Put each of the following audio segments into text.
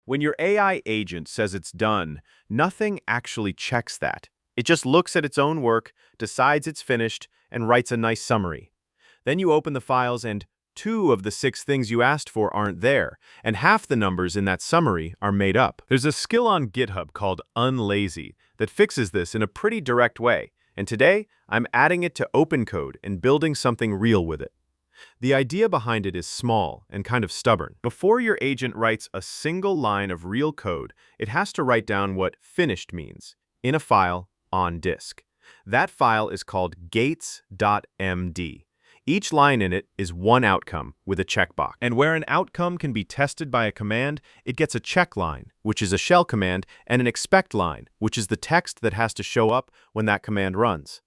When your AI agent says it's done, nothing actually checks that. It just looks at its own work, decides it's finished, and writes a nice summary. Then you open the files and 2 of the 6 things you asked for aren't there, and half the numbers in that summary are made up. There's a skill on GitHub called Unlazy that fixes this in a pretty direct way, and today I'm adding it to OpenCode and building something real with it. The idea behind it is small and kind of stubborn. Before your agent writes a single line of real code, it has to write down what finished means in a file on disk. That file is called gates.md. Each line in it is one outcome with a checkbox. And where an outcome can be tested by a command, it gets a check line, which is a shell command, and an expect line, which is the text that has to show up when that command runs.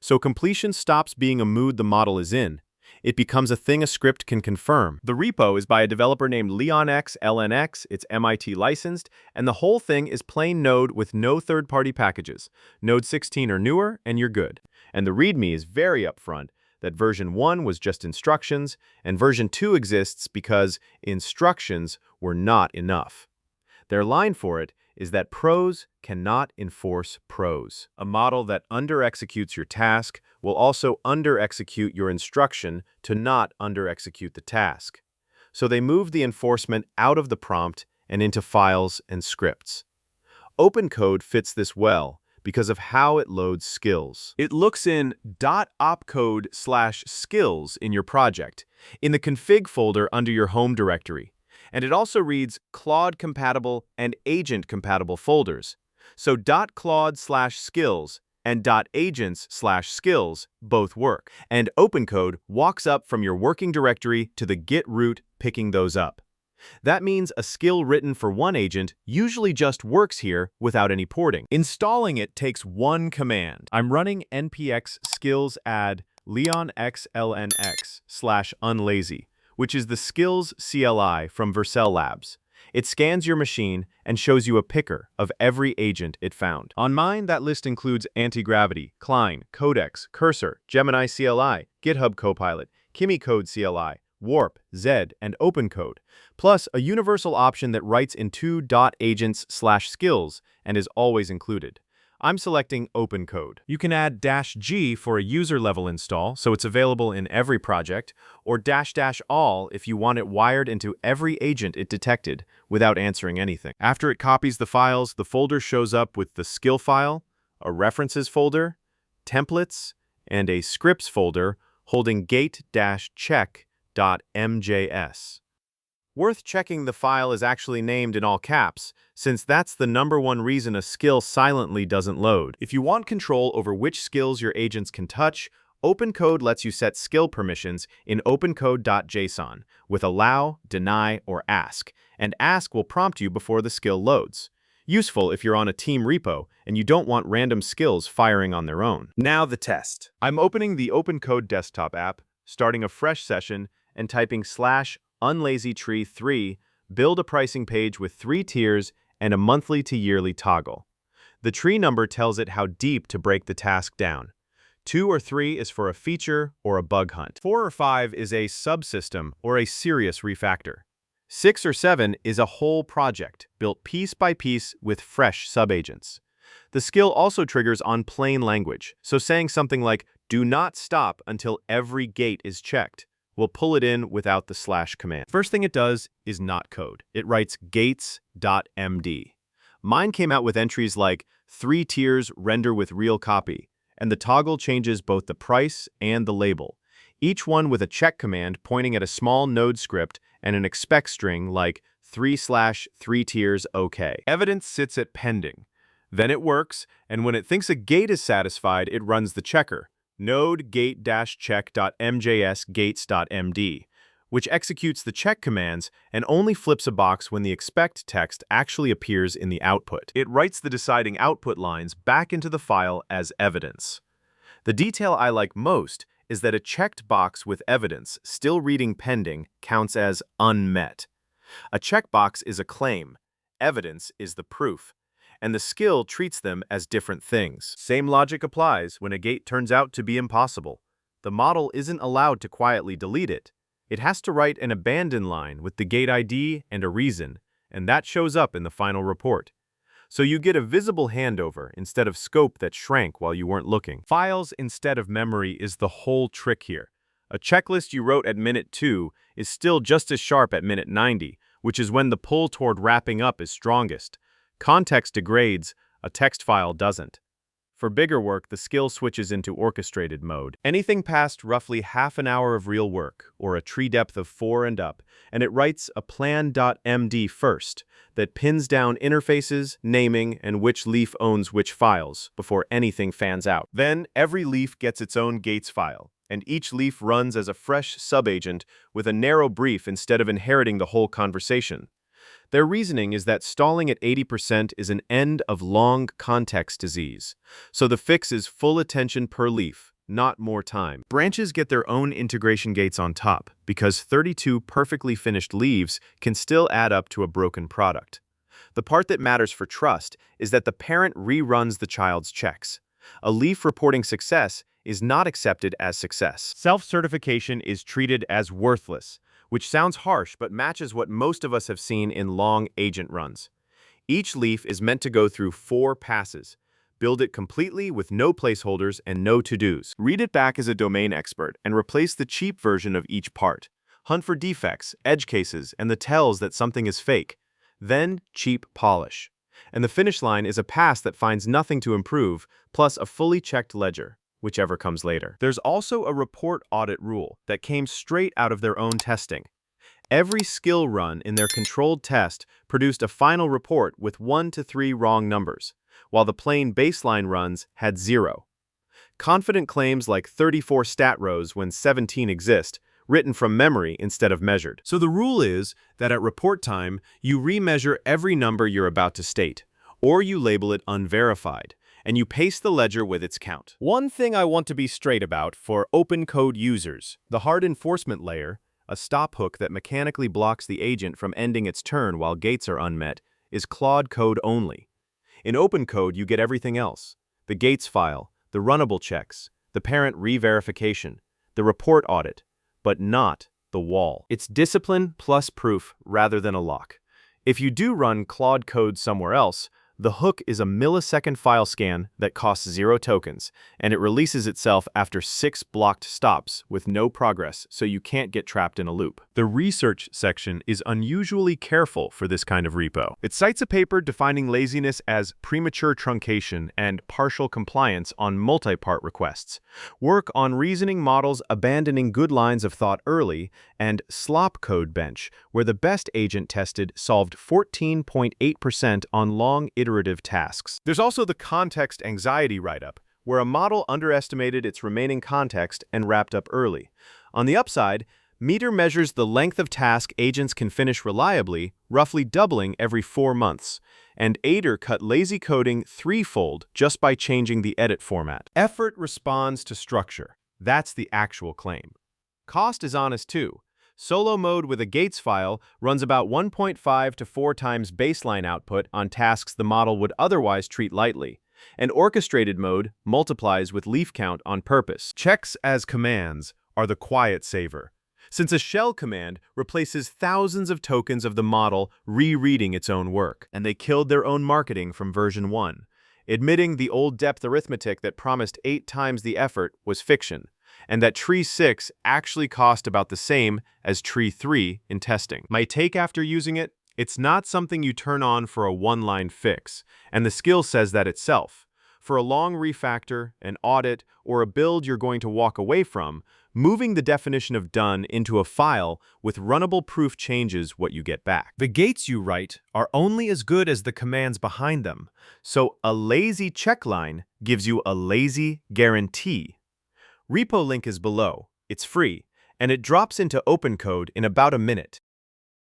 So completion stops being a mood the model is in. It becomes a thing a script can confirm. The repo is by a developer named LeonXLNX, it's MIT licensed, and the whole thing is plain Node with no third-party packages. Node 16 or newer, and you're good. And the README is very upfront that version 1 was just instructions, and version 2 exists because instructions were not enough. Their line for it is that pros cannot enforce pros. A model that under-executes your task will also under-execute your instruction to not under-execute the task. So they move the enforcement out of the prompt and into files and scripts. OpenCode fits this well because of how it loads skills. It looks in .opcode/skills in your project, in the config folder under your home directory. And it also reads Claude-compatible and agent-compatible folders. So .claude/skills and .agents/skills both work. And OpenCode walks up from your working directory to the Git root, picking those up. That means a skill written for one agent usually just works here without any porting. Installing it takes one command. I'm running npx skills add leonxlnx/unlazy, which is the skills CLI from Vercel Labs. It scans your machine and shows you a picker of every agent it found. On mine, that list includes Anti-Gravity, Klein, Codex, Cursor, Gemini CLI, GitHub Copilot, KimiCode CLI, Warp, Zed, and OpenCode, plus a universal option that writes in 2 .agents/skills and is always included. I'm selecting OpenCode. You can add -G for a user-level install, so it's available in every project, or --all if you want it wired into every agent it detected without answering anything. After it copies the files, the folder shows up with the skill file, a references folder, templates, and a scripts folder holding gate-check.mjs. Worth checking the file is actually named in all caps, since that's the #1 reason a skill silently doesn't load. If you want control over which skills your agents can touch, OpenCode lets you set skill permissions in opencode.json with allow, deny, or ask, and ask will prompt you before the skill loads. Useful if you're on a team repo and you don't want random skills firing on their own. Now the test. I'm opening the OpenCode desktop app, starting a fresh session, and typing /unlazytree3, build a pricing page with 3 tiers and a monthly to yearly toggle. The tree number tells it how deep to break the task down. 2 or 3 is for a feature or a bug hunt. 4 or 5 is a subsystem or a serious refactor. 6 or 7 is a whole project, built piece by piece with fresh subagents. The skill also triggers on plain language, so saying something like, do not stop until every gate is checked, will pull it in without the / command. First thing it does is not code. It writes gates.md. Mine came out with entries like 3 tiers render with real copy, and the toggle changes both the price and the label, each one with a check command pointing at a small node script and an expect string like 3/3 tiers OK. Evidence sits at pending. Then it works, and when it thinks a gate is satisfied, it runs the checker, node gate-check.mjs gates.md, which executes the check commands and only flips a box when the expect text actually appears in the output. It writes the deciding output lines back into the file as evidence. The detail I like most is that a checked box with evidence still reading pending counts as unmet. A checkbox is a claim, evidence is the proof, and the skill treats them as different things. Same logic applies when a gate turns out to be impossible. The model isn't allowed to quietly delete it. It has to write an abandon line with the gate ID and a reason, and that shows up in the final report. So you get a visible handover instead of scope that shrank while you weren't looking. Files instead of memory is the whole trick here. A checklist you wrote at minute 2 is still just as sharp at minute 90, which is when the pull toward wrapping up is strongest. Context degrades, a text file doesn't. For bigger work, the skill switches into orchestrated mode. Anything past roughly half an hour of real work, or a tree depth of 4 and up, and it writes a plan.md first that pins down interfaces, naming, and which leaf owns which files before anything fans out. Then, every leaf gets its own gates file, and each leaf runs as a fresh subagent with a narrow brief instead of inheriting the whole conversation. Their reasoning is that stalling at 80% is an end of long context disease, so the fix is full attention per leaf, not more time. Branches get their own integration gates on top, because 32 perfectly finished leaves can still add up to a broken product. The part that matters for trust is that the parent reruns the child's checks. A leaf reporting success is not accepted as success. Self-certification is treated as worthless, which sounds harsh but matches what most of us have seen in long agent runs. Each leaf is meant to go through 4 passes. Build it completely with no placeholders and no to-dos. Read it back as a domain expert and replace the cheap version of each part. Hunt for defects, edge cases, and the tells that something is fake. Then cheap polish. And the finish line is a pass that finds nothing to improve, plus a fully checked ledger, whichever comes later. There's also a report audit rule that came straight out of their own testing. Every skill run in their controlled test produced a final report with 1 to 3 wrong numbers, while the plain baseline runs had 0. Confident claims like 34 stat rows when 17 exist, written from memory instead of measured. So the rule is that at report time, you remeasure every number you're about to state, or you label it unverified, and you paste the ledger with its count. One thing I want to be straight about for OpenCode users, the hard enforcement layer, a stop hook that mechanically blocks the agent from ending its turn while gates are unmet, is Claude code only. In OpenCode, you get everything else: the gates file, the runnable checks, the parent re-verification, the report audit, but not the wall. It's discipline plus proof rather than a lock. If you do run Claude code somewhere else, the hook is a millisecond file scan that costs 0 tokens, and it releases itself after 6 blocked stops with no progress, so you can't get trapped in a loop. The research section is unusually careful for this kind of repo. It cites a paper defining laziness as premature truncation and partial compliance on multi-part requests, work on reasoning models abandoning good lines of thought early, and slop code bench, where the best agent tested solved 14.8% on long iterative tasks. There's also the context anxiety write-up, where a model underestimated its remaining context and wrapped up early. On the upside, Meter measures the length of task agents can finish reliably, roughly doubling every 4 months, and Aider cut lazy coding threefold just by changing the edit format. Effort responds to structure. That's the actual claim. Cost is honest too. Solo mode with a gates file runs about 1.5 to 4 times baseline output on tasks the model would otherwise treat lightly, and orchestrated mode multiplies with leaf count on purpose. Checks as commands are the quiet saver, since a shell command replaces thousands of tokens of the model rereading its own work, and they killed their own marketing from version 1, admitting the old depth arithmetic that promised 8 times the effort was fiction, and that Tree 6 actually cost about the same as Tree 3 in testing. My take after using it, it's not something you turn on for a one-line fix, and the skill says that itself. For a long refactor, an audit, or a build you're going to walk away from, moving the definition of done into a file with runnable proof changes what you get back. The gates you write are only as good as the commands behind them, so a lazy checkline gives you a lazy guarantee. Repo link is below, it's free, and it drops into OpenCode in about a minute.